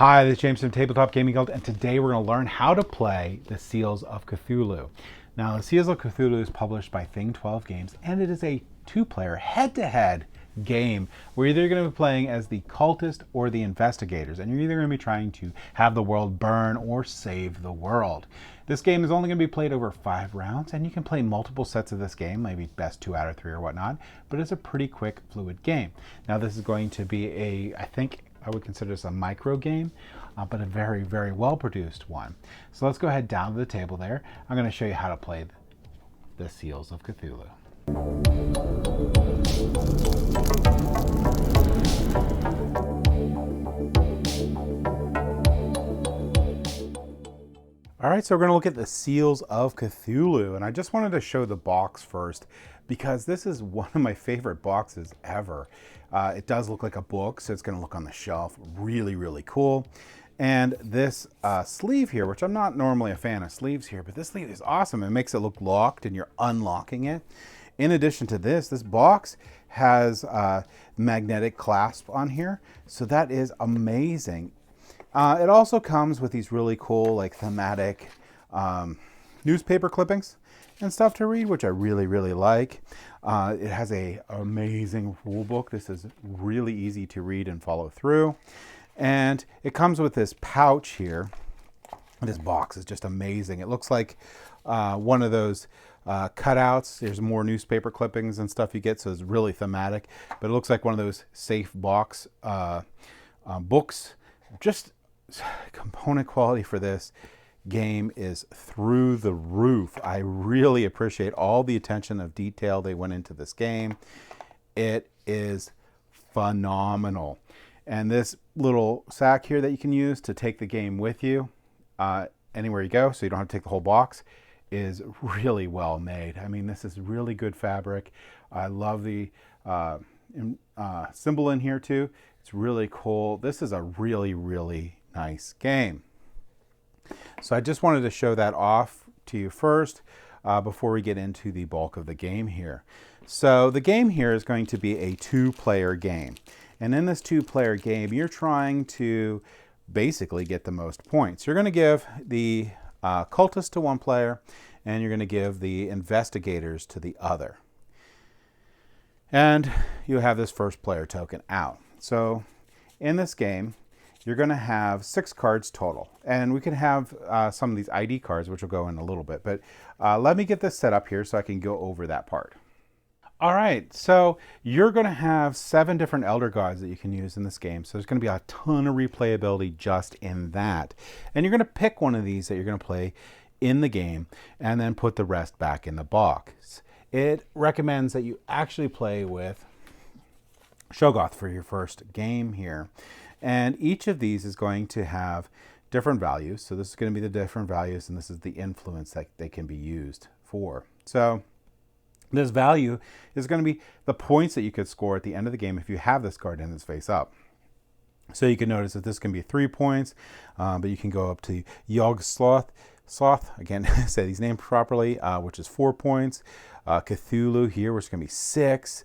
Hi, this is James from Tabletop Gaming Guild, and today we're going to learn how to play the Seals of Cthulhu. Now, the Seals of Cthulhu is published by Thing 12 Games, and it is a two-player head-to-head game where you're either going to be playing as the cultist or the investigators, and you're either going to be trying to have the world burn or save the world. This game is only going to be played over 5 rounds, and you can play multiple sets of this game, maybe best 2 out of 3 or whatnot, but it's a pretty quick, fluid game. Now, this is going to be I would consider this a micro game, but a very, very well produced one. So let's go ahead down to the table there. I'm going to show you how to play the Seals of Cthulhu. All right, so we're going to look at the Seals of Cthulhu, and I just wanted to show the box first because this is one of my favorite boxes ever. It does look like a book, so it's going to look on the shelf really, really cool. And this sleeve here, which I'm not normally a fan of sleeves here, but this sleeve is awesome. It makes it look locked and you're unlocking it. In addition to this box has magnetic clasp on here, so that is amazing. It also comes with these really cool, like, thematic newspaper clippings and stuff to read, which I really, really like. It has an amazing rule book. This is really easy to read and follow through. And it comes with this pouch here. This box is just amazing. It looks like one of those cutouts. There's more newspaper clippings and stuff you get, so it's really thematic. But it looks like one of those safe box books. Just component quality for this game is through the roof. I really appreciate all the attention of detail they went into this game. It is phenomenal. And this little sack here that you can use to take the game with you anywhere you go, so you don't have to take the whole box, is really well made. I mean, this is really good fabric. I love the symbol in here too. It's really cool. This is a really, really nice game. So I just wanted to show that off to you first before we get into the bulk of the game here. So the game here is going to be a 2-player game. And in this 2-player game, you're trying to basically get the most points. You're going to give the cultist to one player, and you're going to give the investigators to the other. And you have this first player token out. So in this game, you're going to have 6 cards total. And we can have some of these ID cards, which will go in a little bit. But let me get this set up here so I can go over that part. All right, so you're going to have 7 different Elder Gods that you can use in this game. So there's going to be a ton of replayability just in that. And you're going to pick one of these that you're going to play in the game and then put the rest back in the box. It recommends that you actually play with Shoggoth for your first game here. And each of these is going to have different values. So this is going to be the different values, and this is the influence that they can be used for. So this value is going to be the points that you could score at the end of the game if you have this card in its face up. So you can notice that this can be 3 points, but you can go up to Yog Sloth, again, say these names properly, which is 4 points. Cthulhu here, which is going to be 6.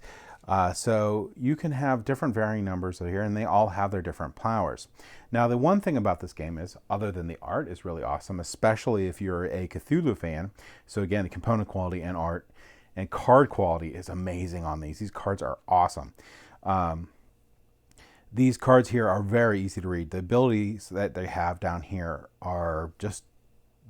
So you can have different varying numbers here, and they all have their different powers. Now, the one thing about this game is, other than the art is really awesome, especially if you're a Cthulhu fan. So again, the component quality and art and card quality is amazing on these. These cards are awesome. These cards here are very easy to read. The abilities that they have down here are just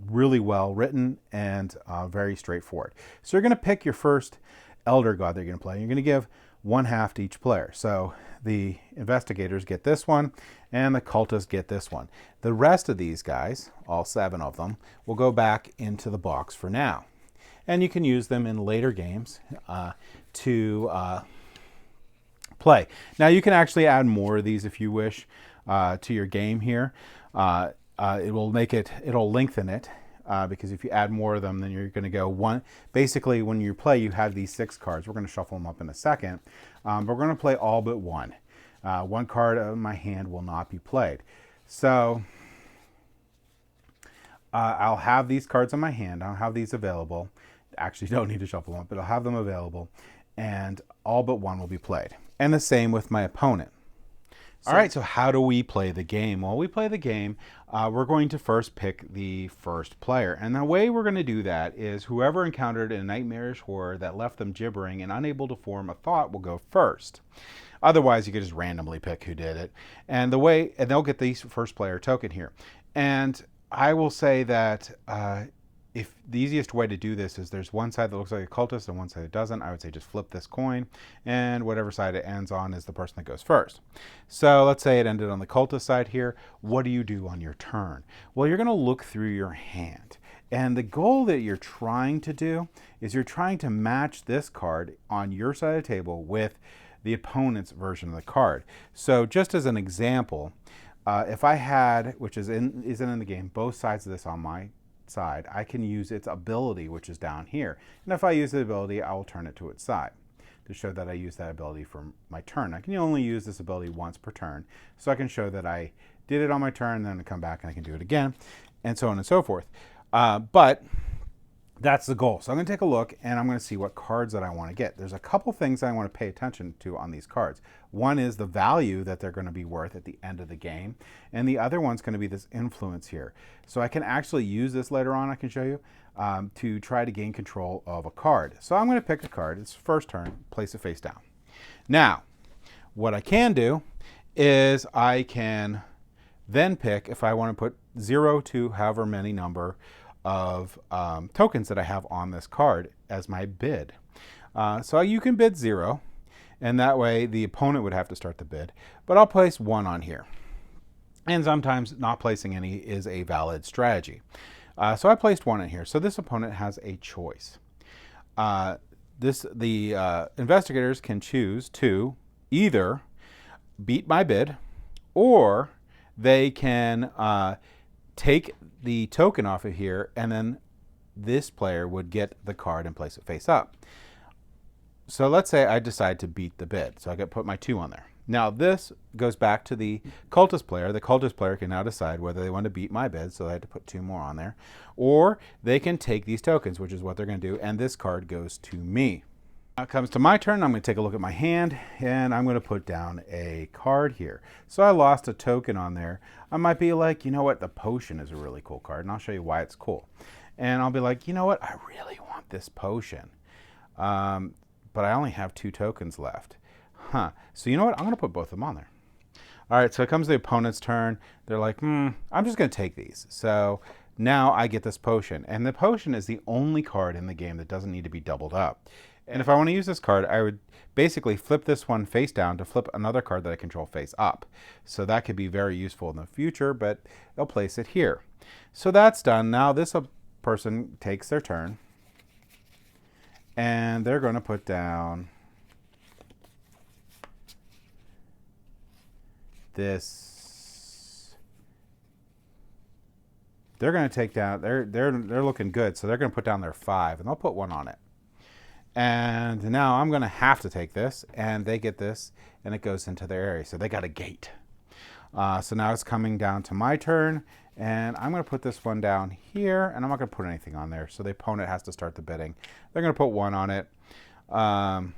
really well written and very straightforward. So you're going to pick your first Elder God that you're going to play. You're going to give 1/2 to each player. So the investigators get this one and the cultists get this one. The rest of these guys, all 7 of them, will go back into the box for now. And you can use them in later games to play. Now you can actually add more of these if you wish to your game here. It'll lengthen it. Because if you add more of them, then you're going to go one. Basically, when you play, you have these 6 cards. We're going to shuffle them up in a second. But we're going to play all but one. One card of my hand will not be played. So I'll have these cards in my hand. I'll have these available. Actually, don't need to shuffle them up, but I'll have them available. And all but one will be played. And the same with my opponent. All right, so how do we play the game? Well, we play the game, we're going to first pick the first player. And the way we're going to do that is whoever encountered a nightmarish horror that left them gibbering and unable to form a thought will go first. Otherwise, you could just randomly pick who did it. And they'll get the first player token here. And I will say that if the easiest way to do this is there's one side that looks like a cultist and one side that doesn't, I would say just flip this coin, and whatever side it ends on is the person that goes first. So let's say it ended on the cultist side here. What do you do on your turn? Well, you're going to look through your hand. And the goal that you're trying to do is you're trying to match this card on your side of the table with the opponent's version of the card. So just as an example, if I had, which isn't in the game, both sides of this on my side, I can use its ability, which is down here. And if I use the ability, I will turn it to its side to show that I use that ability for my turn. I can only use this ability once per turn, so I can show that I did it on my turn, then I come back and I can do it again, and so on and so forth. But that's the goal. So I'm going to take a look and I'm going to see what cards that I want to get. There's a couple things I want to pay attention to on these cards. One is the value that they're going to be worth at the end of the game. And the other one's going to be this influence here. So I can actually use this later on, I can show you, to try to gain control of a card. So I'm going to pick a card. It's first turn, place it face down. Now, what I can do is I can then pick if I want to put 0 to however many number of tokens that I have on this card as my bid. So you can bid 0, and that way the opponent would have to start the bid. But I'll place 1 on here. And sometimes not placing any is a valid strategy. So I placed 1 in here. So this opponent has a choice. The investigators can choose to either beat my bid, or they can take the token off of here, and then this player would get the card and place it face up. So let's say I decide to beat the bid. So I could put my 2 on there. Now this goes back to the cultist player. The cultist player can now decide whether they want to beat my bid, so I had to put 2 more on there, or they can take these tokens, which is what they're going to do, and this card goes to me. Now it comes to my turn. I'm going to take a look at my hand, and I'm going to put down a card here. So I lost a token on there. I might be like, you know what, the potion is a really cool card, and I'll show you why it's cool. And I'll be like, you know what, I really want this potion, but I only have 2 tokens left. So you know what, I'm going to put both of them on there. All right, so it comes to the opponent's turn. They're like, I'm just going to take these. So now I get this potion, and the potion is the only card in the game that doesn't need to be doubled up. And if I want to use this card, I would basically flip this one face down to flip another card that I control face up. So that could be very useful in the future, but they'll place it here. So that's done. Now this person takes their turn, and they're going to put down this. They're going to take down, they're looking good, so they're going to put down their 5, and they'll put 1 on it. And now I'm going to have to take this, and they get this, and it goes into their area. So they got a gate. So now it's coming down to my turn, and I'm going to put this one down here, and I'm not going to put anything on there. So the opponent has to start the bidding. They're going to put 1 on it. I'm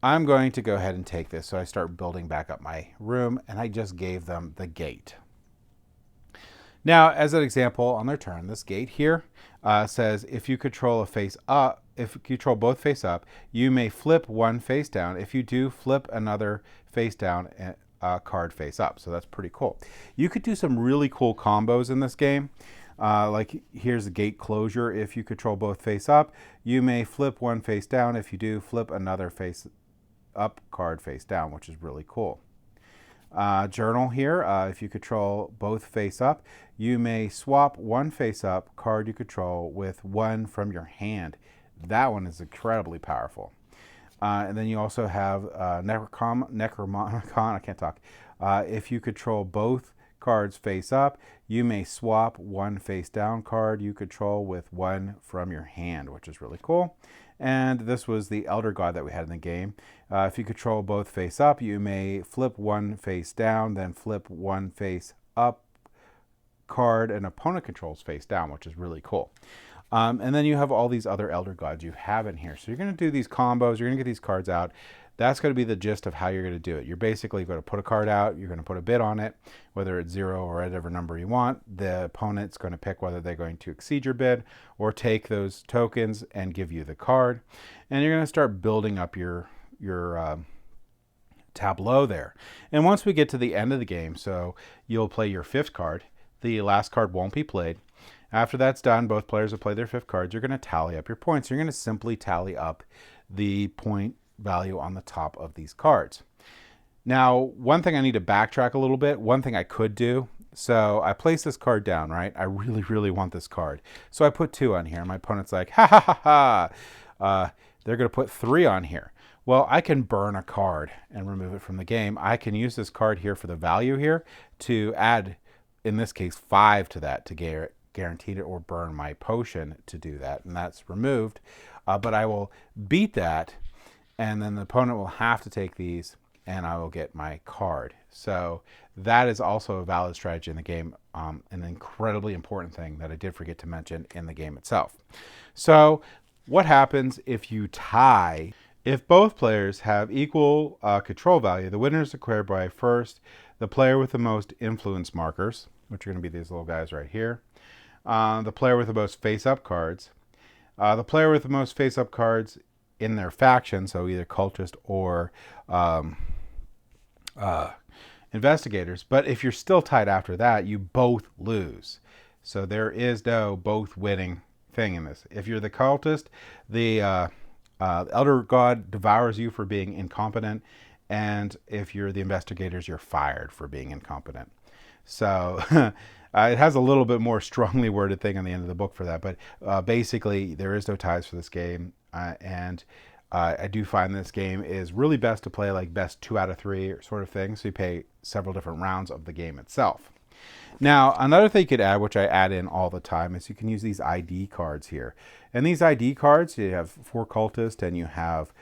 going to go ahead and take this. So I start building back up my room, and I just gave them the gate. Now, as an example, on their turn, this gate here says if you control a face up, if you control both face up, you may flip 1 face down. If you do, flip another face down and card face up. So that's pretty cool. You could do some really cool combos in this game. Like here's the gate closure. If you control both face up, you may flip 1 face down. If you do, flip another face up card face down, which is really cool. Journal here, if you control both face up, you may swap 1 face up card you control with 1 from your hand. That one is incredibly powerful. And then you also have Necromonicon, I can't talk. If you control both cards face up, you may swap 1 face down card you control with 1 from your hand, which is really cool. And this was the Elder God that we had in the game. If you control both face up, you may flip 1 face down, then flip 1 face up card an opponent controls face down, which is really cool. And then you have all these other Elder Gods you have in here. So you're going to do these combos. You're going to get these cards out. That's going to be the gist of how you're going to do it. You're basically going to put a card out. You're going to put a bid on it, whether it's 0 or whatever number you want. The opponent's going to pick whether they're going to exceed your bid or take those tokens and give you the card. And you're going to start building up your tableau there. And once we get to the end of the game, so you'll play your 5th card. The last card won't be played. After that's done, both players have played their 5th cards. You're going to tally up your points. You're going to simply tally up the point value on the top of these cards. Now, one thing I need to backtrack a little bit. One thing I could do. So I place this card down, right? I really, really want this card. So I put 2 on here. My opponent's like, ha ha ha ha. They're going to put 3 on here. Well, I can burn a card and remove it from the game. I can use this card here for the value here to add, in this case, 5 to that to guarantee it, or burn my potion to do that. And that's removed. But I will beat that, and then the opponent will have to take these, and I will get my card. So that is also a valid strategy in the game, an incredibly important thing that I did forget to mention in the game itself. So what happens if you tie? If both players have equal control value, the winner is declared by first the player with the most influence markers, which are going to be these little guys right here, the player with the most face-up cards, the player with the most face-up cards in their faction, so either cultist or investigators. But if you're still tied after that, you both lose. So there is no both winning thing in this. If you're the cultist, the elder god devours you for being incompetent, and if you're the investigators, you're fired for being incompetent. So it has a little bit more strongly worded thing on the end of the book for that, but basically there is no ties for this game, and I do find this game is really best to play like best 2 out of 3 sort of thing, so you play several different rounds of the game itself. Now, another thing you could add, which I add in all the time, is you can use these ID cards here. And these ID cards, you have 4 cultists and you have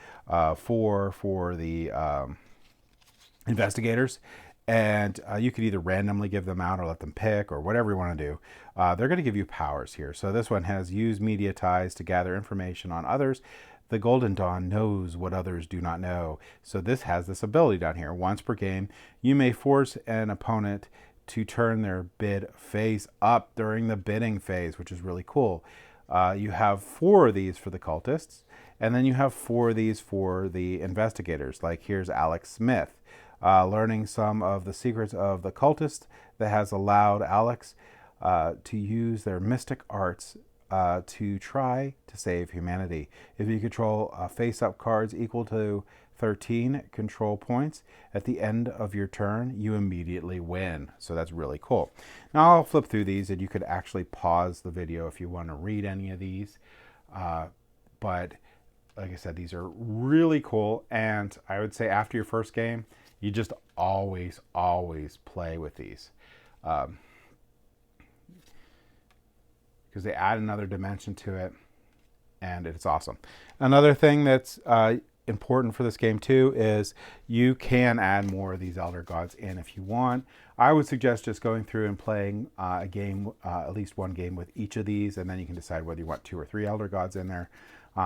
4 for the investigators. And you could either randomly give them out or let them pick or whatever you want to do. They're going to give you powers here. So this one has use media ties to gather information on others. The Golden Dawn knows what others do not know. So this has this ability down here. Once per game, you may force an opponent to turn their bid face up during the bidding phase, which is really cool. You have 4 of these for the cultists, and then you have 4 of these for the investigators. Like here's Alex Smith, learning some of the secrets of the cultists that has allowed Alex to use their mystic arts to try to save humanity. If you control face-up cards equal to 13 control points at the end of your turn, you immediately win. So that's really cool. Now I'll flip through these, and you could actually pause the video if you want to read any of these. But like I said, these are really cool. And I would say after your first game, you just always play with these. Because they add another dimension to it, and it's awesome. Another thing that's important for this game too is you can add more of these elder gods in if you want. I would suggest just going through and playing a game, at least one game with each of these, and then you can decide whether you want 2 or 3 elder gods in there.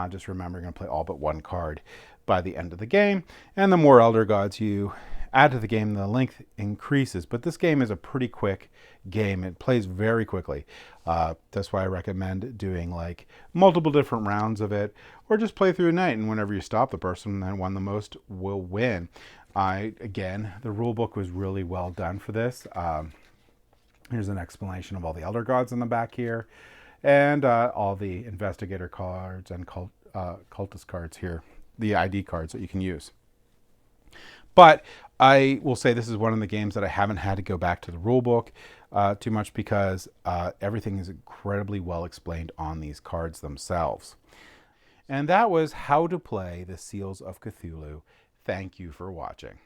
Just remember, you're going to play all but 1 card by the end of the game, and the more elder gods you add to the game, the length increases. But this game is a pretty quick game. It plays very quickly. That's why I recommend doing like multiple different rounds of it, or just play through a night, and whenever you stop the person that won the most will win. Again, the rule book was really well done for this. Here's an explanation of all the elder gods in the back here, and all the investigator cards and cultist cards here, the ID cards that you can use. But I will say this is one of the games that I haven't had to go back to the rule book too much, because everything is incredibly well explained on these cards themselves. And that was how to play the Seals of Cthulhu. Thank you for watching.